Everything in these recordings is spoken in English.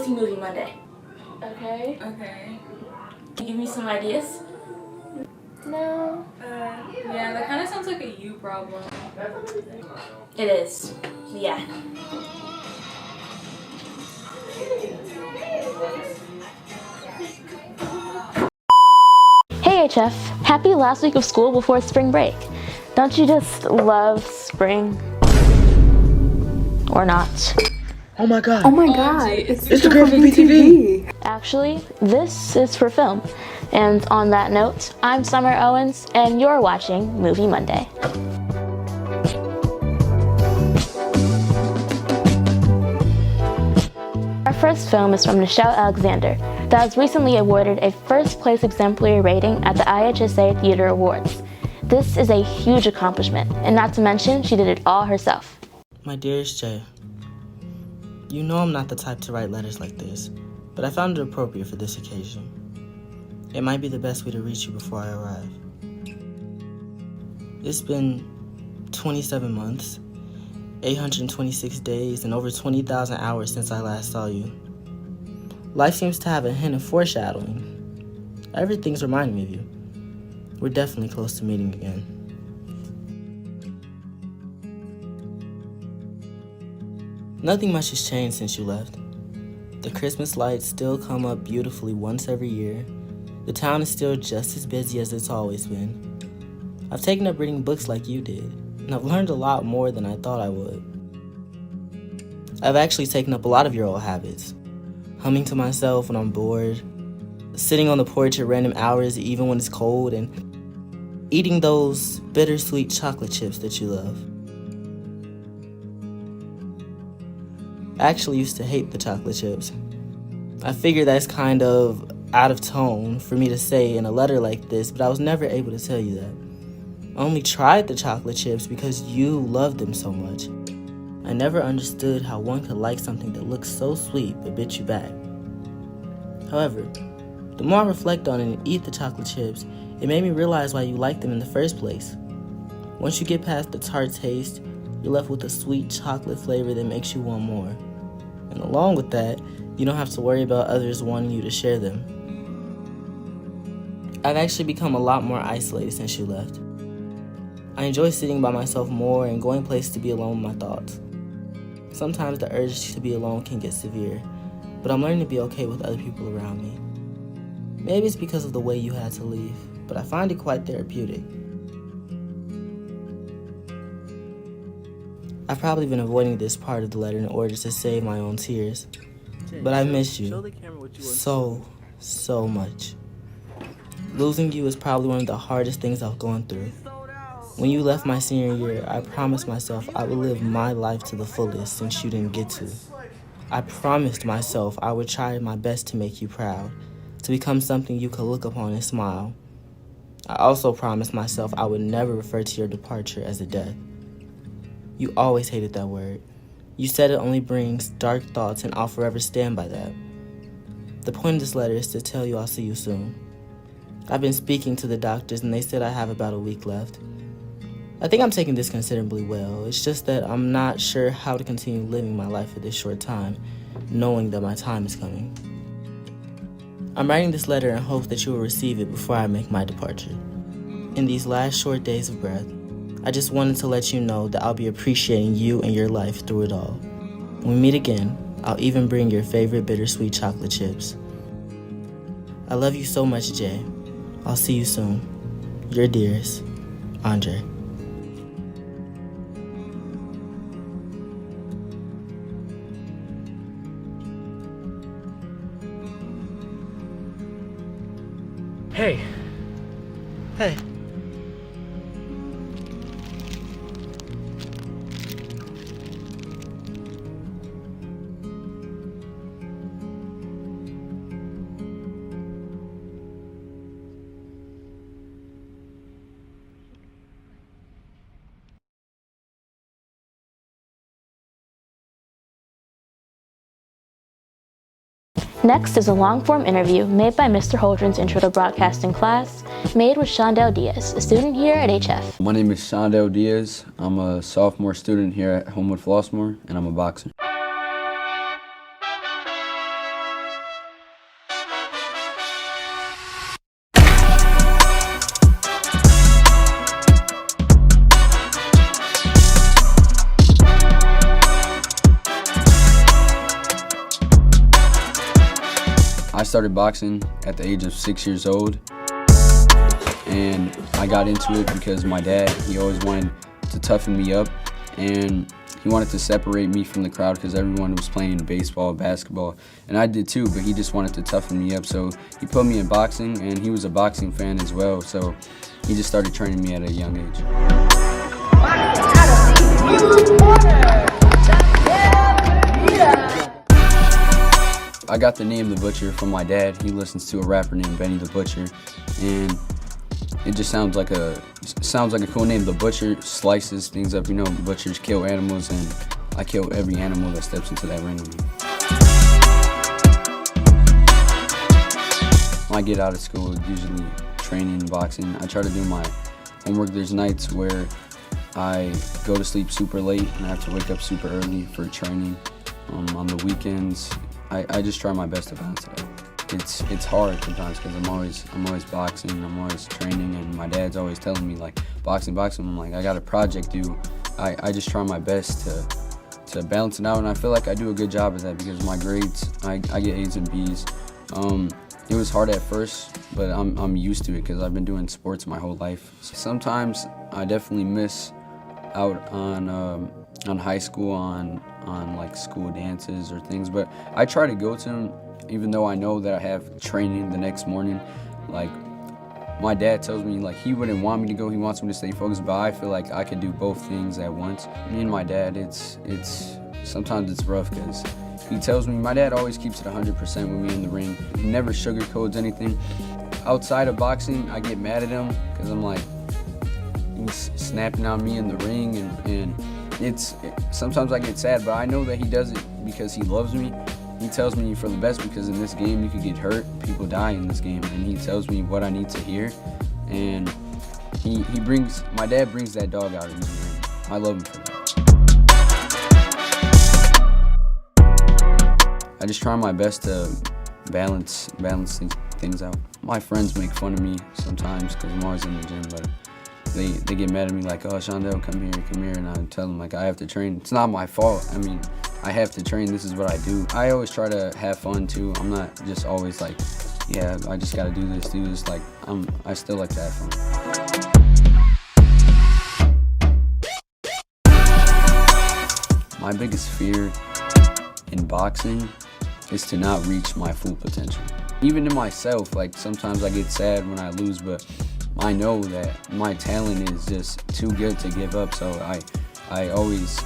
to Movie Monday. Okay. Okay. Can you give me some ideas? No. Yeah, that kind of sounds like a you problem. It is. Yeah. Hey HF, happy last week of school before spring break. Don't you just love spring? Or not? Oh my god. Oh my god, it's the girl from BTV. Actually, this is for film. And on that note, I'm Summer Owens, and you're watching Movie Monday. Our first film is from Nichelle Alexander, that was recently awarded a first-place exemplary rating at the IHSA Theater Awards. This is a huge accomplishment, and not to mention, she did it all herself. My dearest Jay, you know I'm not the type to write letters like this, but I found it appropriate for this occasion. It might be the best way to reach you before I arrive. It's been 27 months, 826 days, and over 20,000 hours since I last saw you. Life seems to have a hint of foreshadowing. Everything's reminding me of you. We're definitely close to meeting again. Nothing much has changed since you left. The Christmas lights still come up beautifully once every year. The town is still just as busy as it's always been. I've taken up reading books like you did, and I've learned a lot more than I thought I would. I've actually taken up a lot of your old habits. Humming to myself when I'm bored, sitting on the porch at random hours even when it's cold, and eating those bittersweet chocolate chips that you love. I actually used to hate the chocolate chips. I figure that's kind of out of tone for me to say in a letter like this, but I was never able to tell you that. I only tried the chocolate chips because you loved them so much. I never understood how one could like something that looks so sweet but bit you back. However, the more I reflect on it and eat the chocolate chips, it made me realize why you liked them in the first place. Once you get past the tart taste, you're left with a sweet chocolate flavor that makes you want more. And along with that, you don't have to worry about others wanting you to share them. I've actually become a lot more isolated since you left. I enjoy sitting by myself more and going places to be alone with my thoughts. Sometimes the urge to be alone can get severe, but I'm learning to be okay with other people around me. Maybe it's because of the way you had to leave, but I find it quite therapeutic. I've probably been avoiding this part of the letter in order to save my own tears, but I miss you so much. Losing you is probably one of the hardest things I've gone through. When you left my senior year, I promised myself I would live my life to the fullest since you didn't get to. I promised myself I would try my best to make you proud, to become something you could look upon and smile. I also promised myself I would never refer to your departure as a death. You always hated that word. You said it only brings dark thoughts, and I'll forever stand by that. The point of this letter is to tell you I'll see you soon. I've been speaking to the doctors, and they said I have about a week left. I think I'm taking this considerably well. It's just that I'm not sure how to continue living my life at this short time, knowing that my time is coming. I'm writing this letter in hopes that you will receive it before I make my departure. In these last short days of breath, I just wanted to let you know that I'll be appreciating you and your life through it all. When we meet again, I'll even bring your favorite bittersweet chocolate chips. I love you so much, Jay. I'll see you soon. Your dearest, Andre. Hey. Hey. Next is a long-form interview made by Mr. Holdren's Intro to Broadcasting class, made with Shondell Diaz, a student here at HF. My name is Shondell Diaz. I'm a sophomore student here at Homewood Flossmoor, and I'm a boxer. started boxing at the age of 6 years old, and I got into it because my dad, he always wanted to toughen me up, and he wanted to separate me from the crowd because everyone was playing baseball, basketball, and I did too, but he just wanted to toughen me up. So he put me in boxing, and he was a boxing fan as well, so he just started training me at a young age. I got the name The Butcher from my dad. He listens to a rapper named Benny the Butcher, and it just sounds like a cool name. The Butcher slices things up, you know, butchers kill animals, and I kill every animal that steps into that ring with me. When I get out of school, usually training, boxing, I try to do my homework. There's nights where I go to sleep super late and I have to wake up super early for training. On the weekends, I just try my best to balance it out. It's hard sometimes because I'm always boxing, I'm always training, and my dad's always telling me like boxing. I'm like, I got a project due. I just try my best to balance it out, and I feel like I do a good job of that because my grades, I get A's and B's. It was hard at first, but I'm used to it because I've been doing sports my whole life. Sometimes I definitely miss out on high school, on like school dances or things, but I try to go to them even though I know that I have training the next morning. Like, my dad tells me like he wouldn't want me to go, he wants me to stay focused, but I feel like I could do both things at once. Me and my dad, sometimes it's rough because he tells me, my dad always keeps it 100% with me in the ring. He never sugarcoats anything. Outside of boxing, I get mad at him because I'm like, he's snapping on me in the ring, and sometimes I get sad, but I know that he does it because he loves me. He tells me for the best because in this game you could get hurt, people die in this game, and he tells me what I need to hear, and my dad brings that dog out of me, and I love him for that. I just try my best to balance these things out. My friends make fun of me sometimes because I'm always in the gym, but they get mad at me like, oh, Shondell, come here, and I tell them like I have to train. It's not my fault. I mean, I have to train. This is what I do. I always try to have fun too. I'm not just always like, yeah, I just gotta do this. Like, I still like to have fun. My biggest fear in boxing is to not reach my full potential. Even in myself, like sometimes I get sad when I lose, but I know that my talent is just too good to give up, so I always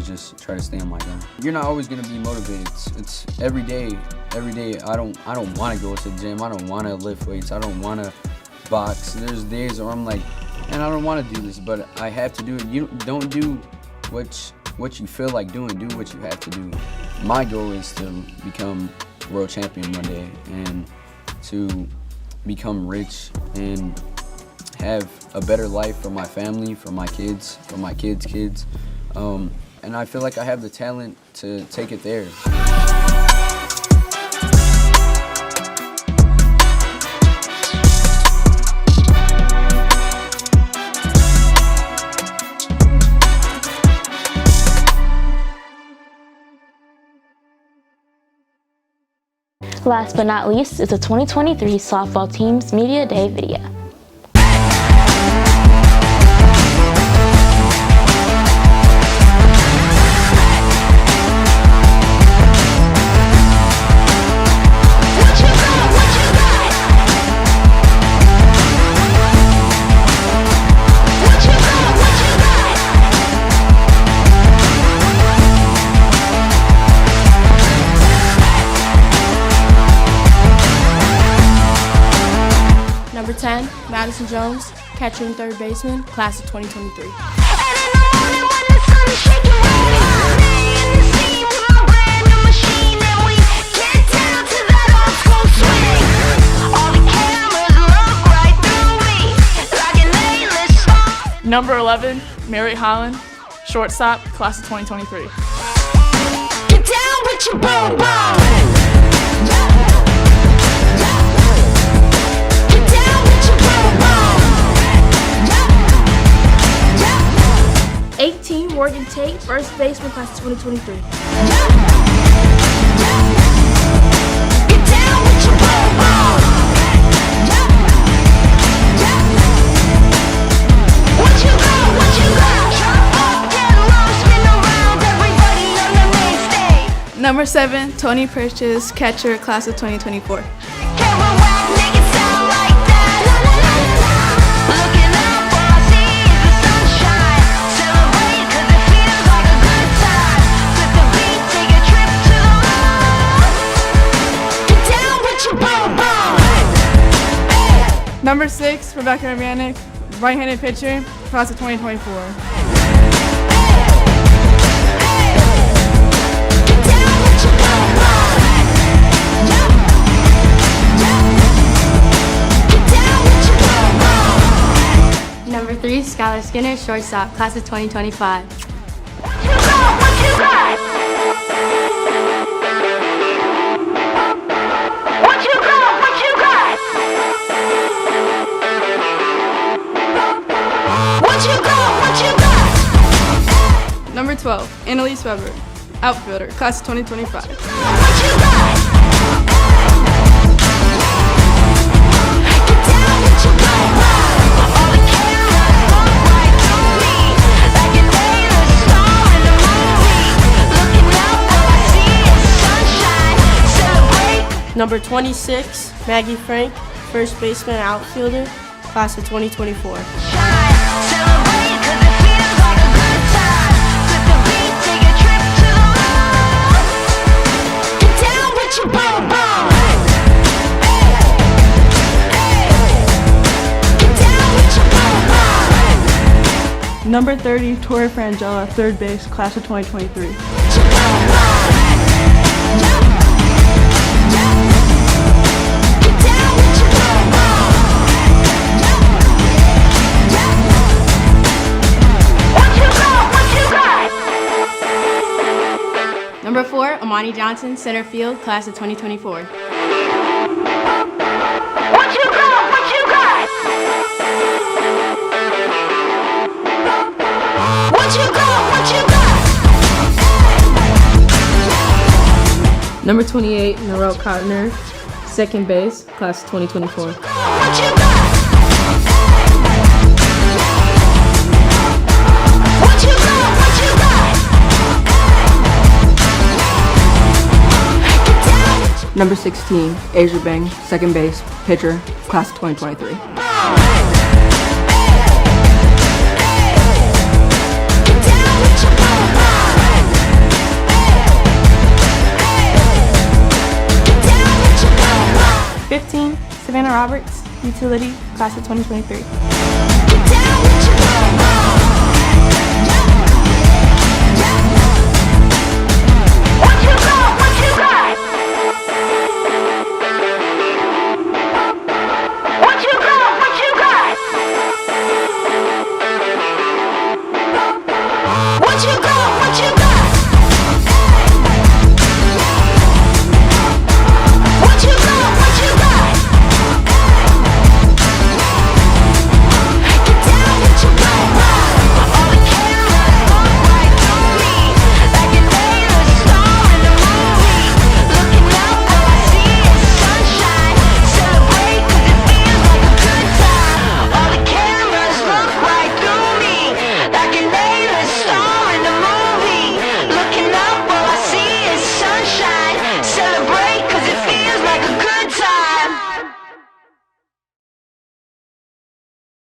just try to stay on my gun. You're not always gonna be motivated. It's every day. I don't want to go to the gym. I don't want to lift weights. I don't want to box. There's days where I'm like, and I don't want to do this, but I have to do it. You don't do what you feel like doing. Do what you have to do. My goal is to become world champion one day and to become rich and have a better life for my family, for my kids, for my kids' kids. And I feel like I have the talent to take it there. Last but not least is the 2023 Softball Team's Media Day video. Number 10, Madison Jones, catcher and third baseman, class of 2023. Number 11, Mary Holland, shortstop, class of 2023. Get down with your boom boom. 18, Morgan Tate, first baseman, class of 2023. Get down with your Number 7, Tony Purchase, catcher, class of 2024. Number 6, Rebecca Urbanek, right-handed pitcher, class of 2024. Number 3, Skylar Skinner, shortstop, class of 2025. Number 12, Annalise Weber, outfielder, class of 2025. Number 26, Maggie Frank, first baseman, outfielder, class of 2024. Number 30, Tori Frangella, third base, class of 2023. Number 4, Amani Johnson, center field, class of 2024. What you got? What you got? What you got? What you got? Number 28, Narelle Cotner, second base, class of 2024. What you got? What you got? What you got? Number 16, Asia Bang, second base, pitcher, class of 2023. Savannah Roberts, utility, class of 2023.